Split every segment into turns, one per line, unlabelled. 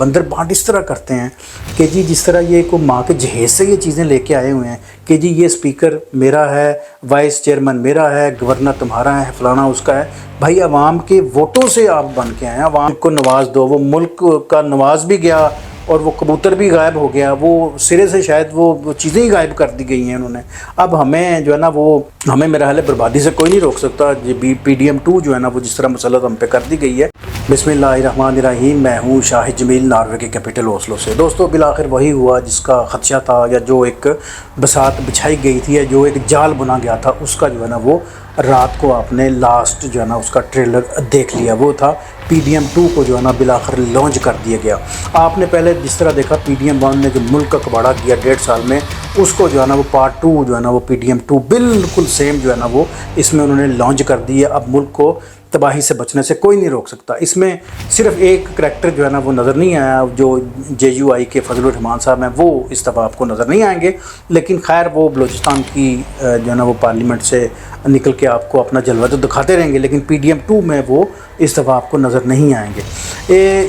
बंदर बांट इस तरह करते हैं कि जी जिस तरह ये को माँ के जहेज से ये चीज़ें लेके आए हुए हैं कि जी ये स्पीकर मेरा है, वाइस चेयरमैन मेरा है, गवर्नर तुम्हारा है, फलाना उसका है। भाई अवाम के वोटों से आप बन के आए, अवाम को नवाज दो। वो मुल्क का नवाज भी गया और वो कबूतर भी गायब हो गया, वो सिरे से शायद वो चीज़ें ही गायब कर दी गई हैं उन्होंने। अब हमें जो है ना वो हमें मेरा हाल बर्बादी से कोई नहीं रोक सकता। PDM2 जो है ना वो जिस तरह मसलत हम पे कर दी गई है। बिस्मिल्लाहिर्रहमानिर्रहीम। मैं हूँ शाहिद जमील, नॉर्वे के कैपिटल ओस्लो से। दोस्तों बिलाखिर वही हुआ जिसका खदशा था, या जो एक बसात बिछाई गई थी या जो एक जाल बुना गया था, उसका जो है ना वो रात को आपने लास्ट जो है ना उसका ट्रेलर देख लिया। वो था PDM2 को जो है ना बिलाखिर लॉन्च कर दिया गया। आपने पहले जिस तरह देखा PDM1 ने जो मुल्क का कबाड़ा किया 1.5 साल में, उसको जो है ना वो पार्ट 2 जो है ना वो PDM2 बिल्कुल सेम जो है ना वो इसमें उन्होंने लॉन्च कर दी है। अब मुल्क को तबाही से बचने से कोई नहीं रोक सकता। इसमें सिर्फ एक करैक्टर जो है ना वो नज़र नहीं आया, जो JUI के फजलुर रहमान साहब हैं, वो इस दफ़ा आपको नज़र नहीं आएंगे। लेकिन खैर वो बलूचिस्तान की जो है ना वो पार्लियामेंट से निकल के आपको अपना जलवा तो दिखाते रहेंगे, लेकिन PDM2 में वो इस दफ़ा आपको नज़र नहीं आएंगे।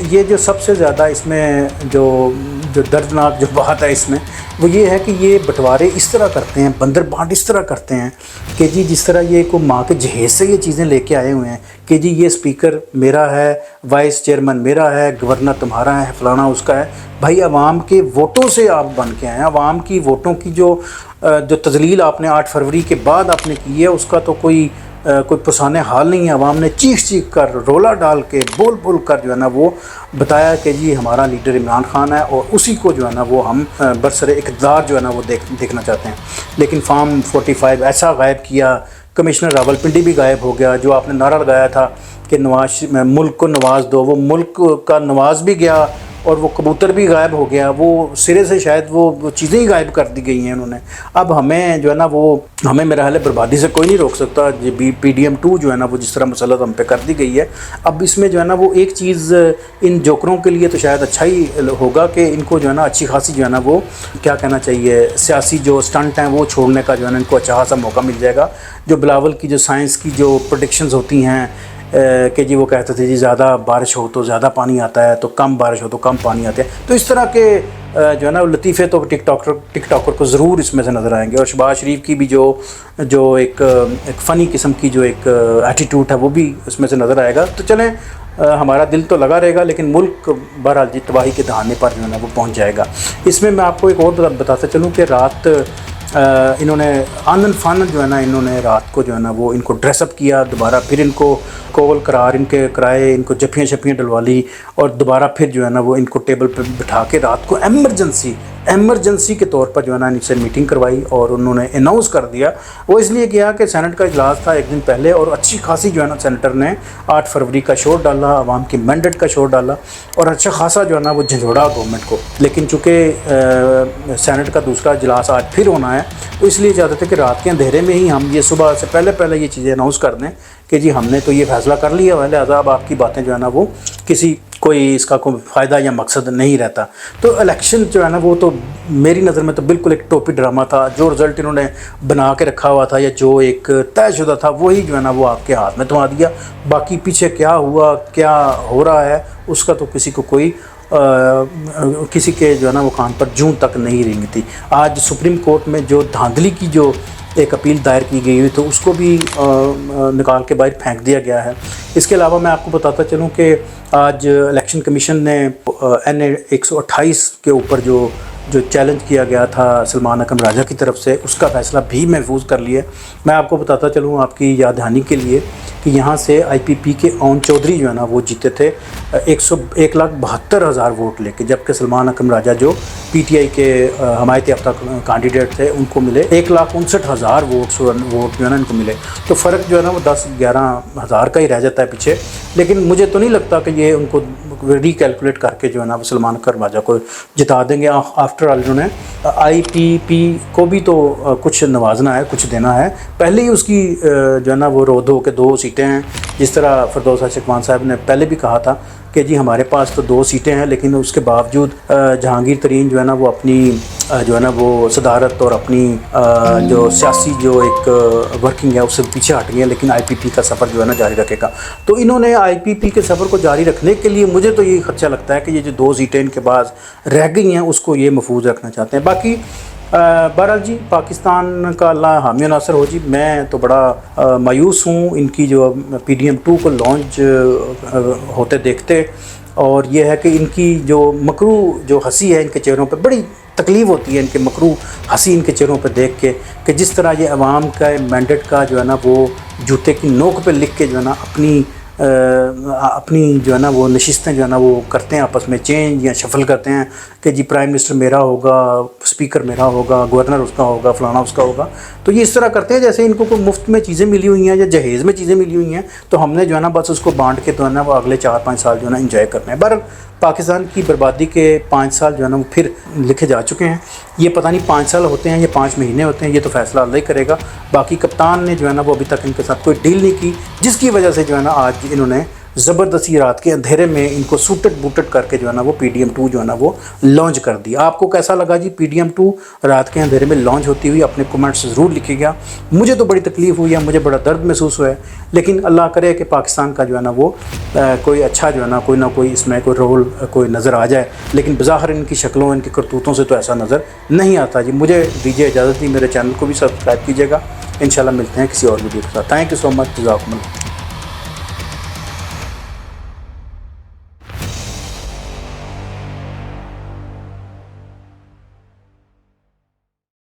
ये जो सबसे ज़्यादा इसमें जो दर्दनाक जो बात है इसमें वो ये है कि ये बंटवारे इस तरह करते हैं, बंदर बांट इस तरह करते हैं कि जी जिस तरह ये को माँ के जहेज से ये चीज़ें लेके आए हुए हैं कि जी ये स्पीकर मेरा है, वाइस चेयरमैन मेरा है, गवर्नर तुम्हारा है, फलाना उसका है। भाई अवाम के वोटों से आप बन के आए हैं। अवाम की वोटों की जो तजलील आपने 8 फरवरी के बाद आपने की है, उसका तो कोई पुसाने हाल नहीं है। अवाम ने चीख कर, रोला डाल के, बोल कर जो है ना वो बताया कि जी हमारा लीडर इमरान खान है और उसी को जो है ना वो हम बरसरे इक़्तिदार जो है ना वो देखना चाहते हैं। लेकिन फार्म 45 ऐसा गायब किया, कमिश्नर रावलपिंडी भी गायब हो गया। जो आपने नारा लगाया था कि मुल्क को नवाज दो, वो मुल्क का नवाज भी गया और वो कबूतर भी गायब हो गया, वो सिरे से शायद वो चीज़ें ही गायब कर दी गई हैं उन्होंने। अब हमें जो है ना वो हमें मेरा हाल बर्बादी से कोई नहीं रोक सकता। PDM2 जो है ना वो जिस तरह मसलत हम पे कर दी गई है। अब इसमें जो है ना वो एक चीज़ इन जोकरों के लिए तो शायद अच्छा ही होगा कि इनको जो है ना अच्छी खासी जो है ना वो क्या कहना चाहिए, सियासी जो स्टंट हैं वो छोड़ने का जो है ना इनको अच्छा खासा मौका मिल जाएगा। जो बिलावल की जो साइंस की जो प्रेडिक्शंस होती हैं कि जी वो कहते थे जी ज़्यादा बारिश हो तो ज़्यादा पानी आता है, तो कम बारिश हो तो कम पानी आता है, तो इस तरह के जो है ना लतीफ़े तो टिकटॉकर को ज़रूर इसमें से नज़र आएंगे। और शहबाज शरीफ की भी जो एक फ़नी किस्म की जो एक एटीट्यूड है वो भी इसमें से नज़र आएगा। तो चलें, हमारा दिल तो लगा रहेगा, लेकिन मुल्क बहरहाल जी तबाही के दहाने पर जो है ना वो पहुँच जाएगा। इसमें मैं आपको एक और बताता चलूँ कि रात इन्होंने आनन फानन जो है ना इन्होंने रात को जो है ना वो इनको ड्रेसअप किया दोबारा, फिर इनको कोल करार इनके कराए, इनको जफियाँ शफियाँ डलवा ली और दोबारा फिर जो है ना वो इनको टेबल पे बिठा के रात को एमरजेंसी के तौर पर जो है ना इनसे मीटिंग करवाई और उन्होंने अनाउंस कर दिया। वो इसलिए किया कि सेनेट का इजलास था एक दिन पहले और अच्छी खासी जो है ना सेनेटर ने 8 फरवरी का शोर डाला, आवाम की मैंडेट का शोर डाला और अच्छा खासा जो है ना वो झंझोड़ा गवर्नमेंट को। लेकिन चूँकि सेनेट का दूसरा इजलास आज फिर होना है, तो इसलिए चाहते थे कि रात के अंधेरे में ही हम ये सुबह से पहले ये चीज़ें अनाउंस कर दें कि जी हमने तो ये फैसला कर लिया है, लिहाजा अब आपकी बातें जो है ना वो कोई इसका कोई फ़ायदा या मकसद नहीं रहता। तो इलेक्शन जो है ना वो तो मेरी नज़र में तो बिल्कुल एक टोपी ड्रामा था। जो रिज़ल्ट इन्होंने बना के रखा हुआ था या जो एक तयशुदा था वही जो है ना वो आपके हाथ में थमा दिया। बाकी पीछे क्या हुआ, क्या हो रहा है, उसका तो किसी को कोई किसी के जो है ना वो कान पर जूं तक नहीं रेंगती। आज सुप्रीम कोर्ट में जो धांधली की जो एक अपील दायर की गई हुई तो उसको भी निकाल के बाहर फेंक दिया गया है। इसके अलावा मैं आपको बताता चलूँ कि आज इलेक्शन कमीशन ने NA 128 के ऊपर जो चैलेंज किया गया था सलमान अकरम राजा की तरफ से, उसका फ़ैसला भी महफूज कर लिया। मैं आपको बताता चलूँ आपकी याद दहानी के लिए कि यहाँ से IPP के ओन चौधरी जो है ना वो जीते थे 1,72,000 वोट लेके, जबकि सलमान अकरम राजा जो PTI के हमायत याफ्ता कैंडिडेट थे उनको मिले 1,59,000 वोट जो है ना इनको मिले। तो फ़र्क जो है ना वो 10-11 हज़ार का ही रह जाता है पीछे। लेकिन मुझे तो नहीं लगता कि ये उनको रिकैलकुलेट करके जो है ना वो सलमान अकरम राजा को जिता देंगे। आफ्टर ऑल इन्होंने IPP को भी तो कुछ नवाजना है, कुछ देना है। पहले ही उसकी जो है ना वो रोधो के 2 सीटें हैं। जिस तरह फिरदौस आशिक़ साहब ने पहले भी कहा था कि जी हमारे पास तो 2 सीटें हैं, लेकिन उसके बावजूद जहांगीर तरीन जो है ना वो अपनी जो है ना वो सदारत और अपनी जो सियासी जो एक वर्किंग है उससे पीछे हट गए हैं, लेकिन आईपीपी का सफ़र जो है ना जारी रखेगा। तो इन्होंने आईपीपी के सफ़र को जारी रखने के लिए मुझे तो ये खदशा लगता है कि ये जो 2 सीटें इनके पास रह गई हैं उसको ये महफूज रखना चाहते हैं। बाकी बहरहाल जी पाकिस्तान का अल्लाह हामी नासर हो जी। मैं तो बड़ा मायूस हूँ इनकी जो PDM2 को लॉन्च होते देखते, और ये है कि इनकी जो मकरू जो हंसी है इनके चेहरों पे बड़ी तकलीफ़ होती है, इनके मकरू हंसी इनके चेहरों पे देख के कि जिस तरह ये अवाम का मैंडेट का जो है ना वो जूते की नोक पे लिख के जो है ना अपनी जो है ना वो नशिस्तें जो है ना वो करते हैं, आपस में चेंज या शफल करते हैं कि जी प्राइम मिनिस्टर मेरा होगा, स्पीकर मेरा होगा, गवर्नर उसका होगा, फलाना उसका होगा। तो ये इस तरह करते हैं जैसे इनको कोई मुफ्त में चीज़ें मिली हुई हैं या जहेज़ में चीज़ें मिली हुई हैं, तो हमने जो है ना बस उसको बांट के तो है ना वो अगले 4-5 साल जो है ना इंजॉय करना है। बहरहाल पाकिस्तान की बर्बादी के 5 साल जो है ना वो फिर लिखे जा चुके हैं। ये पता नहीं 5 साल होते हैं या 5 महीने होते हैं, ये तो फैसला अल्लाह ही करेगा। बाकी कप्तान ने जो है ना वो अभी तक इनके साथ कोई डील नहीं की, जिसकी वजह से जो है ना आज इन्होंने ज़बरदस्ती रात के अंधेरे में इनको सूटट बूटट करके जो है ना वो PDM2 जो है ना वो लॉन्च कर दिया। आपको कैसा लगा जी PDM2 रात के अंधेरे में लॉन्च होती हुई? अपने कमेंट्स ज़रूर लिखिएगा। मुझे तो बड़ी तकलीफ़ हुई है, मुझे बड़ा दर्द महसूस हुआ है, लेकिन अल्लाह करे कि पाकिस्तान का जो है ना वो कोई अच्छा जो है ना कोई इसमें कोई रोल कोई नज़र आ जाए, लेकिन बज़ाहिर इनकी शक्लों इनकी करतूतों से तो ऐसा नज़र नहीं आता जी। मुझे दीजिए इजाज़त दी, मेरे चैनल को भी सब्सक्राइब कीजिएगा। इंशाल्लाह मिलते हैं किसी और वीडियो के साथ। Thank you so much, जज़ाकुमुल्लाह।